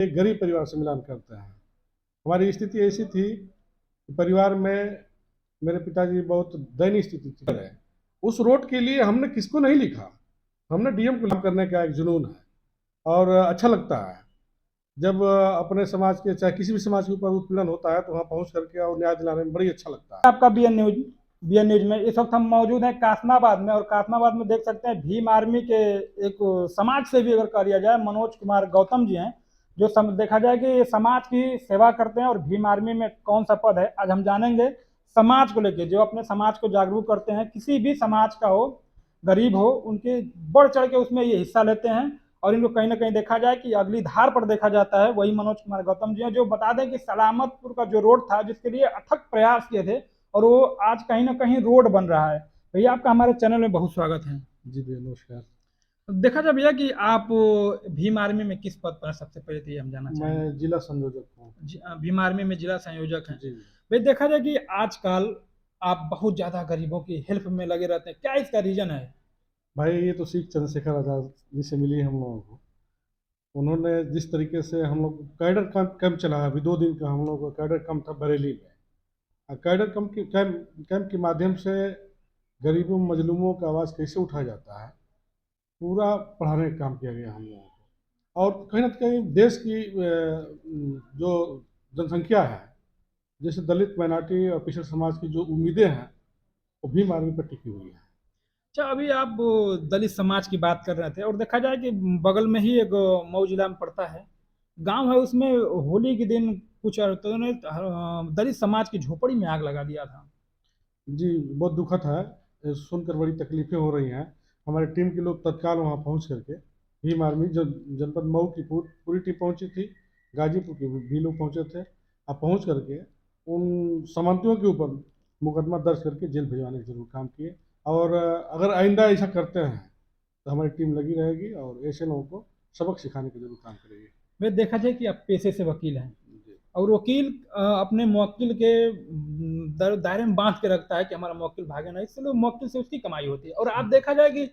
एक गरीब परिवार से मिलान करते हैं। हमारी स्थिति ऐसी थी कि परिवार में मेरे पिताजी बहुत दयनीय स्थिति थी। उस रोड के लिए हमने किसको नहीं लिखा, हमने डीएम को काम करने का एक जुनून है और अच्छा लगता है जब अपने समाज के चाहे किसी भी समाज के ऊपर उत्पीड़न होता है तो वहाँ पहुँच करके और न्याय दिलाने में बड़ी अच्छा लगता है। आपका बीएन न्यूज में इस वक्त हम मौजूद हैं कासमाबाद में, और कासमाबाद में देख सकते हैं भीम आर्मी के एक समाज सेवी अगर कहा जाए मनोज कुमार गौतम जी हैं, जो देखा जाए कि ये समाज की सेवा करते हैं। और भीम आर्मी में कौन सा पद है आज हम जानेंगे। समाज को लेकर जो अपने समाज को जागरूक करते हैं, किसी भी समाज का हो, गरीब हो, उनके बढ़ चढ़ के उसमें ये हिस्सा लेते हैं। और इनको कहीं ना कहीं देखा जाए कि अगली धार पर देखा जाता है, वही मनोज कुमार गौतम जी हैं, जो बता दें कि सलामतपुर का जो रोड था जिसके लिए अथक प्रयास किए थे, और वो आज कहीं ना कहीं रोड बन रहा है। भैया आपका हमारे चैनल में बहुत स्वागत है। जी भैया नमस्कार। देखा जाए भैया कि आप भीम आर्मी में किस पद पर, सबसे पहले तो ये हम जानना चाहेंगे। मैं जिला संयोजक हूँ। भीम आर्मी में जिला संयोजक हैं। जी भाई देखा जाए कि आजकल आप बहुत ज्यादा गरीबों की हेल्प में लगे रहते हैं, क्या इसका रीजन है? भाई, ये तो सीख चंद्रशेखर आजाद जी से मिली है हम लोगों को। उन्होंने जिस तरीके से हम लोग कैडर कैंप चलाया, अभी 2 दिन का हम लोग का कैडर कैंप था बरेली में। कैडर कैंप के माध्यम से गरीबों मजलूमों का आवाज़ कैसे उठाया जाता है, पूरा पढ़ाने का काम किया गया हम लोगों को। और कहीं ना कहीं देश की जो जनसंख्या है, जैसे दलित माइनॉरिटी और पिछड़े समाज की जो उम्मीदें हैं, वो भीम आर्मी पर टिकी हुई है। अच्छा, अभी आप दलित समाज की बात कर रहे थे, और देखा जाए कि बगल में ही एक मऊ जिला में पड़ता है गांव है, उसमें होली के दिन कुछ औरतों ने दलित समाज की झोपड़ी में आग लगा दिया था। जी, बहुत दुखद है। सुनकर बड़ी तकलीफें हो रही हैं। हमारे टीम के लोग तत्काल वहाँ पहुँच करके, भीम आर्मी जो जनपद मऊ की पूरी टीम पहुँची थी, गाजीपुर के भी लोग पहुँचे थे। अब पहुँच करके उन सामंतियों के ऊपर मुकदमा दर्ज करके जेल भिजवाने का जरूर काम किए। और अगर आइंदा ऐसा करते हैं तो हमारी टीम लगी रहेगी और ऐसे लोगों को सबक सिखाने का जरूर काम करेगी। वे देखा जाए कि आप पेशे से वकील हैं, जी और वकील अपने मुवक्किल के दायरे में बांध के रखता है कि हमारा मुवक्किल भागे ना, इसलिए मुवक्किल से उसकी कमाई होती है। और आप देखा जाए कि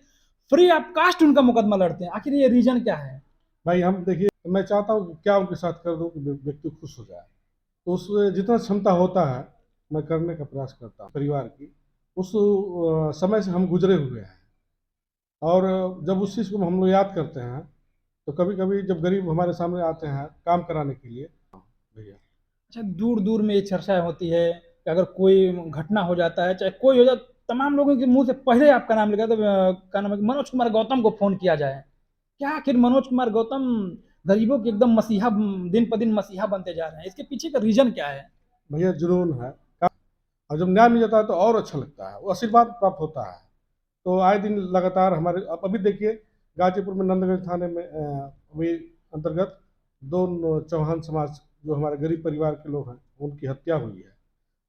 फ्री ऑफ कास्ट उनका मुकदमा लड़ते हैं, आखिर ये रीजन क्या है? भाई, हम देखिए, मैं चाहता हूँ कि क्या उनके साथ कर दूँ कि व्यक्ति खुश हो जाए। तो उस जितना क्षमता होता है मैं करने का प्रयास करता हूँ परिवार की। उस समय से हम गुजरे हुए हैं और जब उस चीज़ को हम लोग याद करते हैं तो कभी कभी जब गरीब हमारे सामने आते हैं काम कराने के लिए, भैया। अच्छा, दूर दूर में ये चर्चा होती है कि अगर कोई घटना हो जाता है, चाहे कोई हो जाए, तमाम लोगों के मुंह से पहले आपका नाम लिखा तो क्या नाम है, मनोज कुमार गौतम को फोन किया जाए। क्या आखिर मनोज कुमार गौतम गरीबों के एकदम मसीहा, दिन प दिन मसीहा बनते जा रहे हैं, इसके पीछे का रीजन क्या है? भैया, जुनून है। और जब न्याय मिल जाता है तो और अच्छा लगता है, वो आशीर्वाद प्राप्त होता है। तो आए दिन लगातार हमारे, अब अभी देखिए, गाजीपुर में नंदगंज थाने में अभी अंतर्गत 2 चौहान समाज जो हमारे गरीब परिवार के लोग हैं उनकी हत्या हुई है।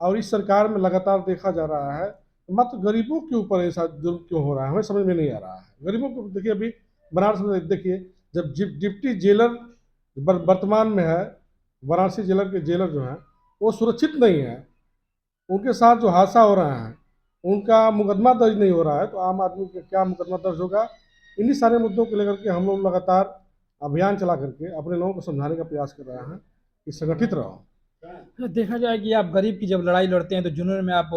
और इस सरकार में लगातार देखा जा रहा है मात्र गरीबों के ऊपर ऐसा जुल्म क्यों हो रहा है, हमें समझ में नहीं आ रहा है। गरीबों को देखिए, अभी बनारस में देखिए, जब डिप्टी जेलर वर्तमान में है, वाराणसी जेलर के जेलर जो हैं वो सुरक्षित नहीं है, उनके साथ जो हादसा हो रहा है उनका मुकदमा दर्ज नहीं हो रहा है, तो आम आदमी का क्या मुकदमा दर्ज होगा। इन्हीं सारे मुद्दों को लेकर के हम लोग लगातार अभियान चला करके अपने लोगों को समझाने का प्रयास कर रहे हैं कि संगठित रहो। अच्छा, देखा जाए कि आप गरीब की जब लड़ाई लड़ते हैं तो जुनून में आप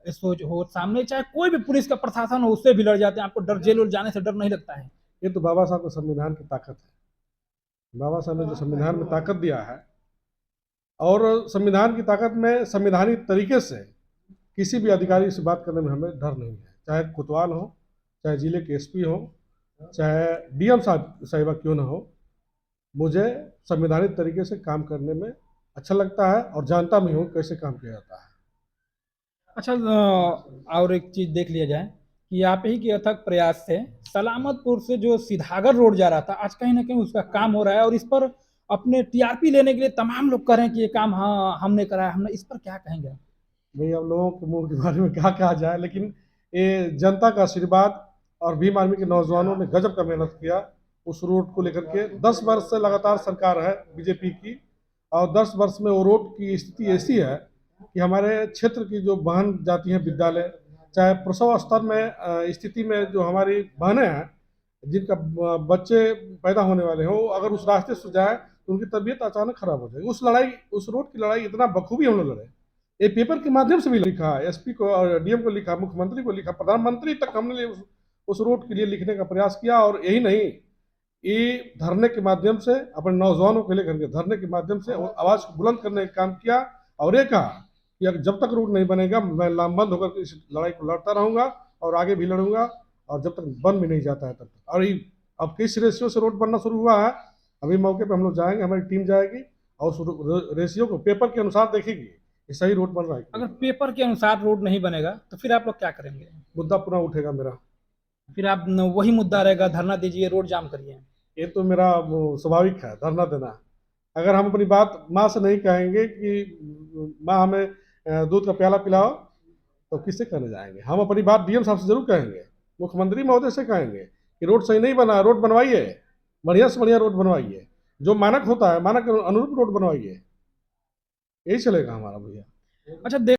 सोच हो सामने, चाहे कोई भी पुलिस का प्रशासन हो, उससे भी लड़ जाते हैं, आपको डर, जेल उल जाने से डर नहीं लगता है? ये तो बाबा साहब का संविधान की ताकत है। बाबा साहब ने जो संविधान में ताकत दिया है, और संविधान की ताकत में संविधानिक तरीके से किसी भी अधिकारी से बात करने में हमें डर नहीं है, चाहे कोतवाल हो, चाहे जिले के एसपी हो, चाहे डीएम साहिबा क्यों ना हो। मुझे संवैधानिक तरीके से काम करने में अच्छा लगता है और जानता भी हूँ कैसे काम किया जाता है। अच्छा, और एक चीज देख लिया जाए कि आप ही के अथक प्रयास से सलामतपुर से जो सीधागर रोड जा रहा था, आज कहीं ना कहीं उसका काम हो रहा है, और इस पर अपने टीआरपी लेने के लिए तमाम लोग कह रहे हैं कि ये काम हाँ हमने कराया, हमने, इस पर क्या कहेंगे? भाई, अब लोगों के मुंह के बारे में क्या कहा जाए, लेकिन ये जनता का आशीर्वाद और भीम आर्मी के नौजवानों ने गजब का मेहनत किया उस रोड को लेकर के। 10 वर्ष से लगातार सरकार है बीजेपी की, और 10 वर्ष में वो रोड की स्थिति ऐसी है कि हमारे क्षेत्र की जो बहन जाती हैं विद्यालय, चाहे प्रसव स्तर में स्थिति में जो हमारी बहनें हैं जिनका बच्चे पैदा होने वाले हों, अगर उस रास्ते से जाए तो उनकी तबीयत अचानक खराब हो जाएगी। उस रोड की लड़ाई इतना बखूबी हम लोग लड़े, ये पेपर के माध्यम से भी लिखा, एसपी को और डीएम को लिखा, मुख्यमंत्री को लिखा, प्रधानमंत्री तक हमने उस रोड के लिए लिखने का प्रयास किया। और यही नहीं, ये धरने के माध्यम से अपने नौजवानों को लेकर के धरने के माध्यम से आवाज को बुलंद करने का काम किया। और ये कहा कि अगर जब तक रोड नहीं बनेगा मैं लामबंद होकर इस लड़ाई को लड़ता रहूंगा और आगे भी लड़ूंगा, और जब तक बन भी नहीं जाता है तब तक। और अब किस रेशियो से रोड बनना शुरू हुआ है, अभी मौके पर हम लोग जाएंगे, हमारी टीम जाएगी और उस रेशियो को पेपर के अनुसार देखेगी कि सही रोड बन रहा है। अगर पेपर के अनुसार रोड नहीं बनेगा तो फिर आप लोग क्या करेंगे? मुद्दा पुनः उठेगा मेरा, फिर आप वही मुद्दा रहेगा, धरना दीजिए, रोड जाम करिए। ये तो मेरा स्वाभाविक है धरना देना। अगर हम अपनी बात माँ से नहीं कहेंगे कि माँ हमें दूध का प्याला पिलाओ, तो किससे कहने जाएंगे? हम अपनी बात डीएम साहब से जरूर कहेंगे, मुख्यमंत्री महोदय से कहेंगे कि रोड सही नहीं बना, रोड बनवाइए, बढ़िया से बढ़िया रोड बनवाइए, जो मानक होता है मानक के अनुरूप रोड बनवाइए। यही चलेगा हमारा भैया। अच्छा,